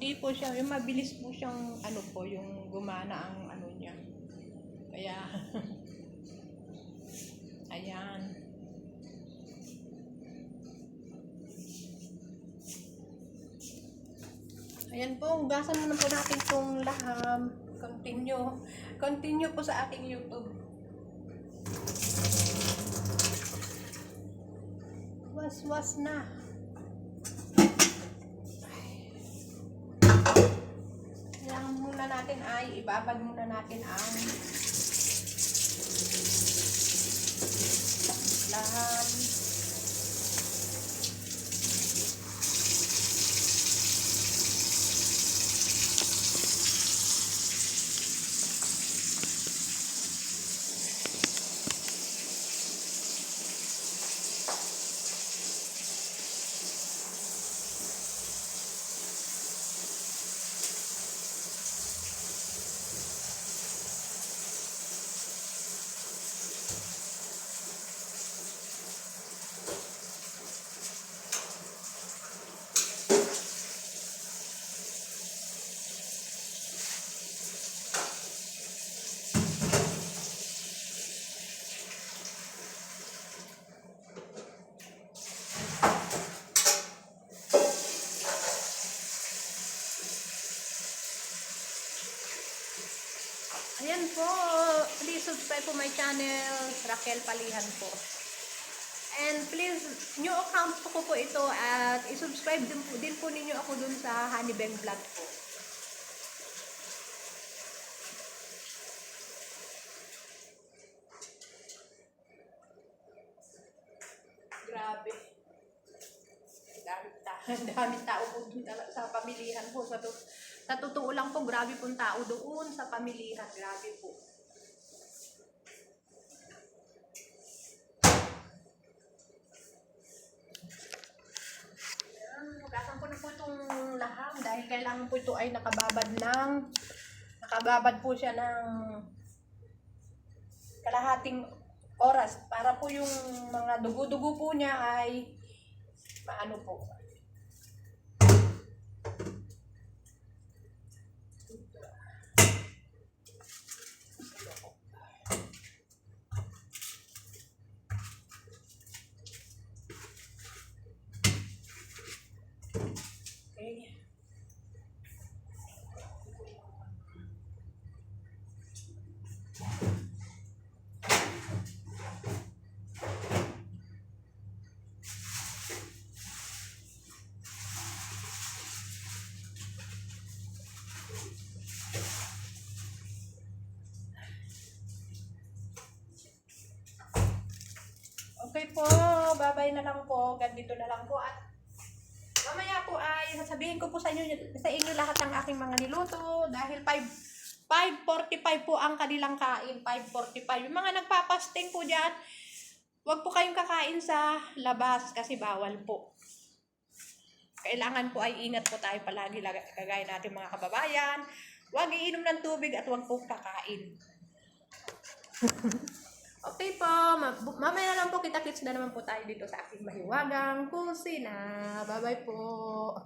Hindi po siya, yung mabilis po siyang ano po, yung gumana ang ano niya. Kaya, ayan. Ayan po, hugasan muna po natin itong laham. Continue po sa ating YouTube. Was na. Kailangan muna natin ay ibabad muna natin ang laham. Ayan po, please subscribe po my channel, Raquel Palihan po. And please, new account ko po ito at isubscribe din po ninyo ako dun sa Honeybeng Vlog po. Grabe. Daming tao po dun sa pamilihan po. Sa totoo lang po, grabe pong tao doon sa pamilihan. Grabe po. Hugasan ko na po itong laham dahil kailangan po ito ay nakababad po siya ng kalahating oras para po yung mga dugo-dugo po niya ay maano po. Okay. Okay po, bye-bye na lang po. Ganito na lang po. At mamaya po ay sasabihin ko po sa inyo lahat ng aking mga niluto dahil 5:45 po ang kanilang kain. 5:45. Yung mga nagpapasting po dyan, huwag po kayong kakain sa labas kasi bawal po. Kailangan po ay ingat po tayo palagi, kagaya natin mga kababayan. Huwag iinom ng tubig at huwag po kakain. Okay po, mamaya na lang po kita-kits na naman po tayo dito sa aking mahiwagang kusina. Bye-bye po.